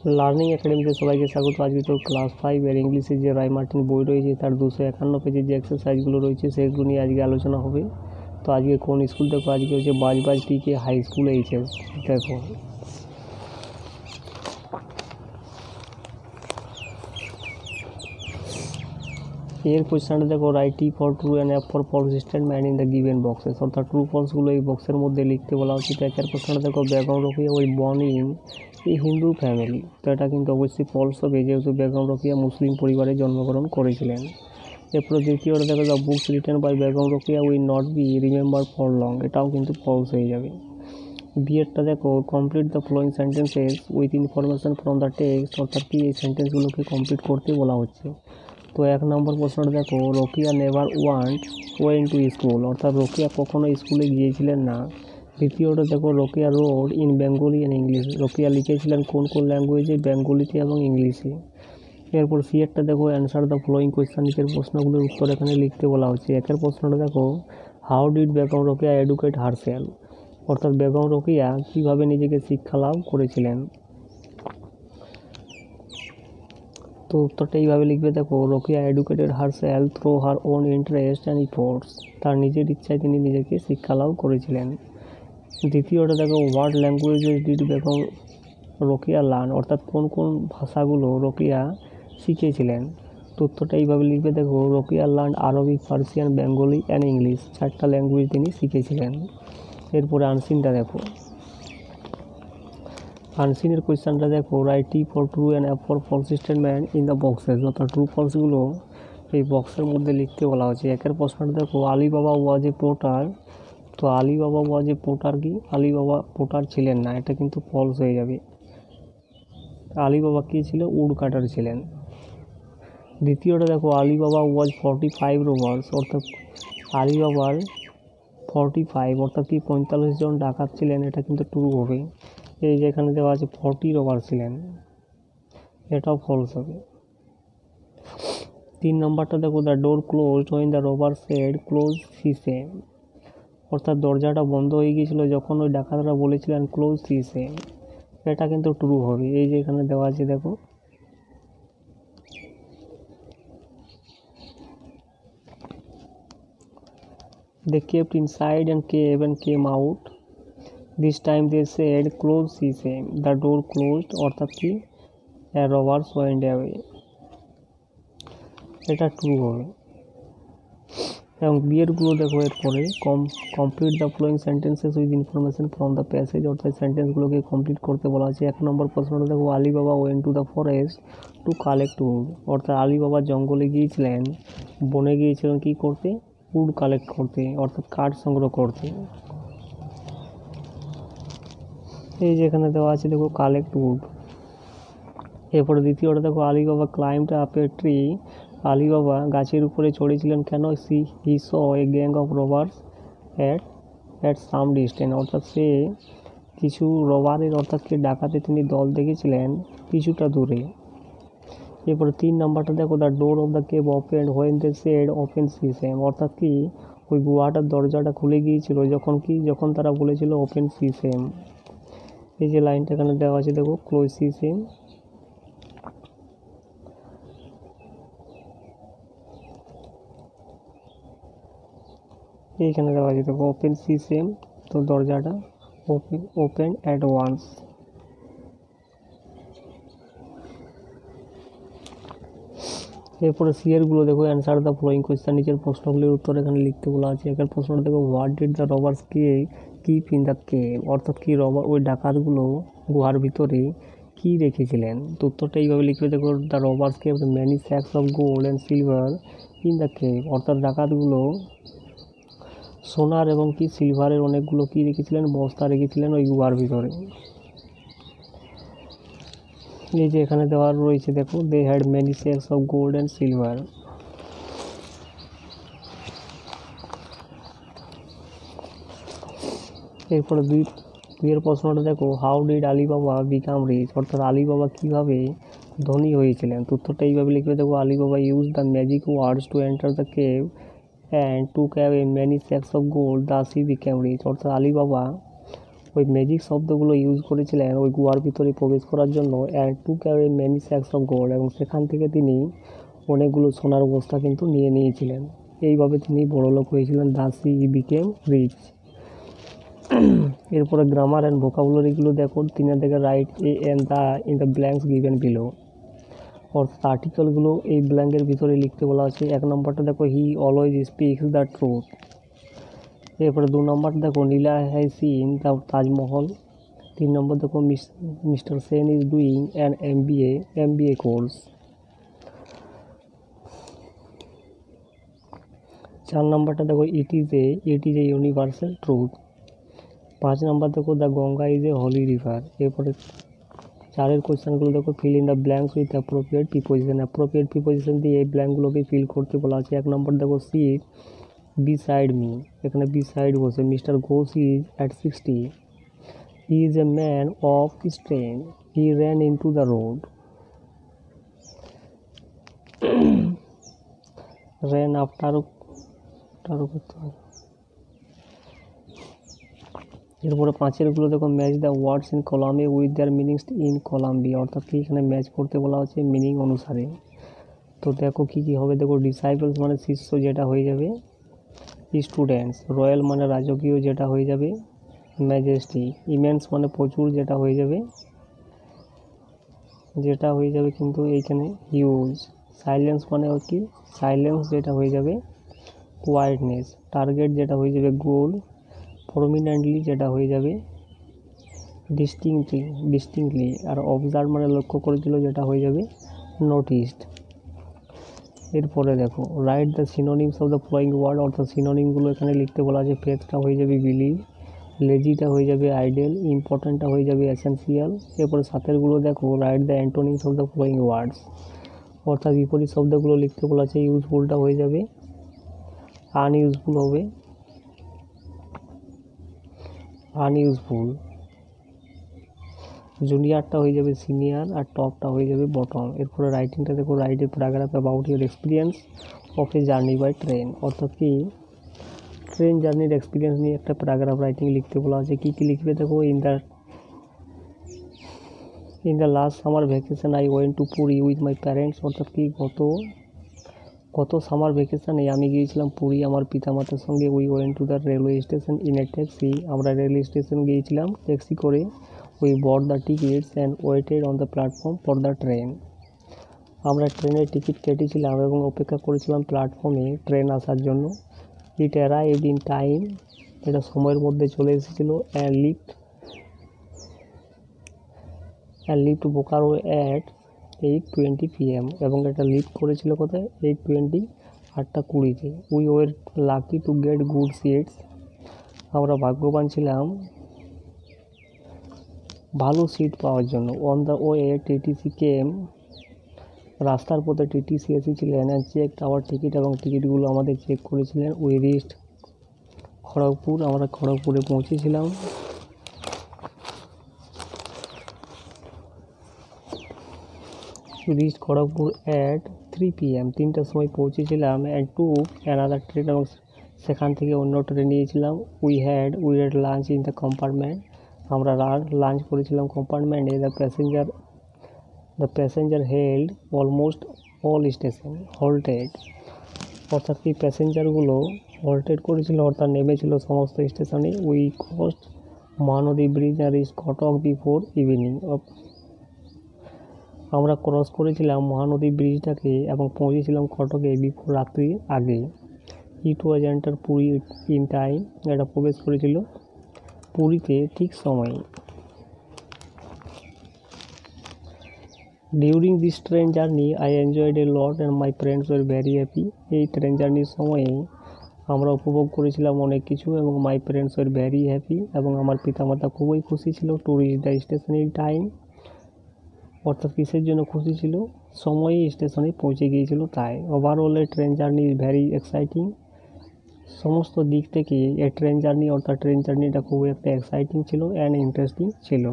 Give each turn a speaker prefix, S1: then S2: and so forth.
S1: Learning একাডেমিতে সবাইকে স্বাগত। আজকে তো ক্লাস 5 এর ইংলিশের যে রায় মার্টিন বই রয়েছে তার 251 পেজের যে এক্সারসাইজগুলো রয়েছে সেগুলো নিয়ে আজকে আলোচনা হবে। তো আজকে কোন স্কুল দেখো, আজকে হচ্ছে বাজবাজ টিকে হাই স্কুল এইচএস। দেখো এর কোয়েশ্চেনটা দেখো, write T for true and F for false statement in the given boxes, অর্থাৎ ট্রু ফলসগুলো এই বক্সের মধ্যে লিখতে বলা হচ্ছে। একের কোয়েশ্চেনটা দেখো, ব্যাকগ্রাউন্ড রকিয়া ওই বর্ন ইন এই হিন্দু ফ্যামিলি, তো এটা কিন্তু অবশ্যই ফলস হবে, যেহেতু ব্যাকগ্রাউন্ড রকিয়া মুসলিম পরিবারে জন্মগ্রহণ করেছিলেন। এরপরে দ্বিতীয়টা দেখো, the books written by Begum Rokeya will not be remember for long, এটাও কিন্তু ফলস হয়ে যাবে। বিয়েরটা দেখো, complete the following sentences with information from the text, অর্থাৎ কি এই সেন্টেন্সগুলোকে কমপ্লিট করতে বলা হচ্ছে। তো 1 নম্বর প্রশ্নটা দেখো, Rokeya never went to school, অর্থাৎ রকিয়া কখনো স্কুলে গিয়েছিলেন না। দ্বিতীয়টা দেখো, Rokeya read in Bengali and English, Rokeya লিখেছিলেন কোন কোন ল্যাঙ্গুয়েজে, বেঙ্গলিতে এবং ইংলিশে। এরপর সিএরটা দেখো, অ্যান্সার দ্য ফলোয়িং কোয়েশ্চেন, নিচের প্রশ্নগুলোর উত্তর এখানে লিখতে বলা হচ্ছে। একের প্রশ্নটা দেখো, how did Begum Rokeya educate herself, অর্থাৎ ব্যাকগ্রাউন্ড রকিয়া কীভাবে নিজেকে শিক্ষা লাভ করেছিলেন। তো উত্তরটা এইভাবে লিখবে, দেখো Rokeya educated herself through her own interest and efforts, তার নিজের ইচ্ছায় তিনি নিজেকে শিক্ষা লাভ করেছিলেন। দ্বিতীয়টা দেখো, what languages did Begum Rokeya learn, অর্থাৎ কোন কোন ভাষাগুলো রকিয়া শিখেছিলেন। তো উত্তরটা এইভাবে লিখবে, দেখো Rokeya learn Arabic, Persian, Bengali and English, 4টা ল্যাঙ্গুয়েজ তিনি শিখেছিলেন। এরপরে আনসিনটা দেখো, আনসিনের কোয়েশ্চেনটা দেখো, write T for true and F for false statement in the boxes, অর্থাৎ ট্রু ফলসগুলো এই বক্সের মধ্যে লিখতে বলা হয়েছে। একের প্রশ্নটা দেখো, আলিবাবা ওয়াজ এ পোর্টার, তো আলিবাবা ওয়াজ এ পোর্টার কি, আলিবাবা পোর্টার ছিলেন না, এটা কিন্তু ফলস হয়ে যাবে। আলিবাবা কি ছিল, উড কাটার ছিলেন। দ্বিতীয়টা দেখো, আলিবাবা ওয়াজ 45 রোবার্স, অর্থাৎ আলিবাবার 45 অর্থাৎ কি 45 জন ডাকাত ছিলেন, এটা কিন্তু ট্রু হবে। এই যে এখানে দেওয়া আছে 40 রোবার ছিলেন, এটাও ফলস হবে। 3 নম্বরটা দেখো, the door closed when the robber said close sesame, অর্থাৎ দরজাটা বন্ধ হয়ে গিয়েছিল যখন ওই ডাকাতরা বলেছিলেন ক্লোজ সি সেম, এটা কিন্তু ট্রু হবে। এই যে এখানে দেওয়া আছে দেখো, they kept inside and came out, this time they said close the same, the door closed, অর্থাৎ কি robbers went away, এটা ট্রু হবে। এবং বিয়েরগুলো দেখো, এরপরে complete the following sentences with information from the passage, অর্থাৎ সেন্টেন্সগুলোকে কমপ্লিট করতে বলা হয়েছে। 1 নম্বর প্রশ্নটা দেখো, Alibaba went to the forest to collect wood, অর্থাৎ আলিবাবা জঙ্গলে গিয়েছিলেন, বনে গিয়েছিলেন কি করতে, উড কালেক্ট করতে, অর্থাৎ কাঠ সংগ্রহ করতে। এই যে এখানে দেওয়া আছে দেখো, কালেক্ট উড। এরপরে দ্বিতীয়টা দেখো, Ali Baba climbed up a tree, Ali Baba গাছের উপরে চড়েছিলেন কেন, he saw a gang of robbers at some distance, অর্থাৎ সে কিছু রবারের অর্থাৎ কি ডাকাতে তিনি দল দেখেছিলেন কিছুটা দূরে। এরপরে 3 নম্বরটা দেখো, the door of the cave opened when they said open sesame, অর্থাৎ কি ওই গুহাটার দরজাটা খুলে গিয়েছিল যখন তারা বলেছিল ওপেন সি সেম। এই যে লাইনটা এখানে দেওয়া আছে দেখো, ক্লোজ সি সেম। এইখানে দেওয়া আছে দেখো, ওপেন সি সেম, তো দরজাটা ওপেন অ্যাট ওয়ান্স। এরপরে সিয়ারগুলো দেখো, অ্যান্সার দ্য ফলোয়িং কোয়েশ্চেন, নিচের প্রশ্নগুলির উত্তর এখানে লিখতে বলা আছে। একের প্রশ্নটা দেখো, what did the robbers keep in the cave, অর্থাৎ কি ওই ডাকাতগুলো গুহার ভিতরে কি রেখেছিলেন। তো উত্তরটা এইভাবে লিখবে, দেখো দ্য রবার্স কেভ many sacks of gold and silver in the cave, অর্থাৎ ডাকাতগুলো সোনার এবং কি সিলভারের অনেকগুলো কি রেখেছিলেন, বস্তা রেখেছিলেন ওই গুহার ভিতরে। এই যে এখানে দেওয়া রয়েছে দেখো, they had many sacks of gold and silver. এরপরে দুইয়ের প্রশ্নটা দেখো, how did Ali Baba become rich, অর্থাৎ আলিবাবা কিভাবে ধনী হয়েছিলেন। তো উত্তরটা এইভাবে লিখবে, দেখো Ali Baba use the magic words to enter the cave and took away many sacks of gold, thus he become rich, অর্থাৎ আলিবাবা ওই ম্যাজিক শব্দগুলো ইউজ করেছিলেন ওই গুহার ভিতরে প্রবেশ করার জন্য, and to carry many sacks of gold, এবং সেখান থেকে তিনি অনেকগুলো সোনার বস্তা কিন্তু নিয়ে নিয়েছিলেন। এইভাবে তিনি বড়লোক হয়েছিলেন। Thus he became rich. এরপরে গ্রামার অ্যান্ড ভোকাবুলারিগুলো দেখো। 3 থেকে write a and the in the blanks given below, অর্থাৎ আর্টিকেলগুলো এই ব্ল্যাঙ্কের ভিতরে লিখতে বলা আছে। 1 নম্বরটা দেখো, he always speaks the truth. এরপরে 2 নম্বর দেখো, Neela has seen the Taj Mahal. 3 নম্বর দেখো, mister Sen is doing an MBA course. 4 নম্বরটা দেখো, it is a universal truth. 5 নম্বর দেখো, the Ganga is a holy river. এরপরে 4 কোয়েশ্চেনগুলো দেখো, fill in the blanks with appropriate preposition. Appropriate preposition দিয়ে এই ব্ল্যাঙ্কগুলোকে ফিল করতে বলা আছে। 1 নম্বর দেখো, সিট বিসাইড মি, এখানে বিসাইড বসে। Mister Ghosh is at 60, he is a man of strength, he ran into the road. Ran after করতে হবে। এরপরে 5এরগুলো দেখো, match the words in column A with their meanings in column B, অর্থাৎ কি এখানে ম্যাচ করতে বলা হচ্ছে মিনিং অনুসারে। তো দেখো কি কি হবে, দেখো ডিসাইপলস মানে শিষ্য, যেটা হয়ে যাবে স্টুডেন্টস। রয়্যাল মানে রাজকীয়, যেটা হয়ে যাবে ম্যাজেস্টি। ইমেন্স মানে প্রচুর, যেটা হয়ে যাবে কিন্তু এইখানে হিউজ। সাইলেন্স মানে কি সাইলেন্স, যেটা হয়ে যাবে কোয়াইটনেস। টার্গেট যেটা হয়ে যাবে গোল। প্রমিনেন্টলি যেটা হয়ে যাবে ডিস্টিংক্টলি। আর অবজার্ভ মানে লক্ষ্য করেছিল, যেটা হয়ে যাবে নোটিসড। এরপরে দেখো, write the synonyms of the following word, অর্থাৎ সিনোনিমগুলো এখানে লিখতে বলা আছে। ফেথটা হয়ে যাবে বিলিভ, লেজিটা হয়ে যাবে আইডেল, ইম্পর্টেন্টটা হয়ে যাবে এসেন্সিয়াল। এরপরে 7এরগুলো দেখো, write the antonyms of the following words, অর্থাৎ বিপরীত শব্দগুলো লিখতে বলা আছে। ইউজফুলটা হয়ে যাবে আনইউজফুল। জুনিয়রটা হয়ে যাবে সিনিয়র, আর টপটা হয়ে যাবে বটম। এরপরে রাইটিংটা দেখো, write a paragraph about your experience of a journey by train, অর্থাৎ কি ট্রেন জার্নির এক্সপিরিয়েন্স নিয়ে একটা প্যারাগ্রাফ রাইটিং লিখতে বলা আছে। কী কী লিখবে দেখো, in the last summer vacation I went to Puri with my parents, অর্থাৎ কি গত সামার ভ্যাকেশনে আমি গিয়েছিলাম পুরী আমার পিতামাতার সঙ্গে। We went to the railway station in a taxi, আমরা রেল স্টেশন গিয়েছিলাম ট্যাক্সি করে। We bot the tickets and weighted on the platform for the train, আমরা ট্রেনের টিকিট কেটেছিলাম এবং অপেক্ষা করেছিলাম প্ল্যাটফর্মে ট্রেন আসার জন্য। ইট অ্যারাইভড ইন টাইম, এটা সময়ের মধ্যে চলে এসেছিলো। And left Bokaro at 8:20 PM, এবং এটা লিফট করেছিল কোথায় 8:20, 8:20। We were lucky to get good seats, আমরা ভাগ্যবান ছিলাম ভালো সিট পাওয়ার জন্য। On the way TTC came, রাস্তার পথে টিটিসি এসেছিলেন। অ্যান্ড চেক আওয়ার টিকিট, এবং টিকিটগুলো আমাদের চেক করেছিলেন। উই রিচড খড়গপুর, আমরা খড়গপুরে পৌঁছেছিলাম। রিচ খড়গপুর অ্যাট 3 PM, 3টার সময় পৌঁছেছিলাম। অ্যান্ড টু অ্যানাদার ট্রেন, এবং সেখান থেকে অন্য ট্রেন নিয়েছিলাম। We had lunch in the compartment, আমরা লাঞ্চ করেছিলাম কম্পার্টমেন্টে। The passenger held almost all station halted, অর্থাৎ কি প্যাসেঞ্জারগুলো হল্টেড করেছিল, অর্থাৎ নেমেছিল সমস্ত স্টেশনে। উই ক্রসড মহানদী ব্রিজ আর রিচ কটক বিফোর ইভিনিং, আমরা ক্রস করেছিলাম মহানদী ব্রিজটাকে এবং পৌঁছেছিলাম কটকে বিফোর, রাত্রির আগে। It was enter Puri in time, এটা প্রবেশ করেছিল পুরীতে ঠিক সময়ে। During this train journey I enjoyed a lot and my friends were very happy, এই ট্রেন জার্নির সময়ে আমরা উপভোগ করেছিলাম অনেক কিছু, এবং my friends were very happy, এবং আমার পিতামাতা খুবই খুশি ছিল। To reach the station in time, অর্থাৎ কিসের জন্য খুশি ছিল, সময়ে স্টেশনে পৌঁছে গিয়েছিল তাই। Overall A train journey is very exciting, সমস্ত দিক থেকে এই ট্রেন জার্নি অর্থাৎ ট্রেন জার্নিটা খুবই একটা এক্সাইটিং ছিল অ্যান্ড ইন্টারেস্টিং ছিল।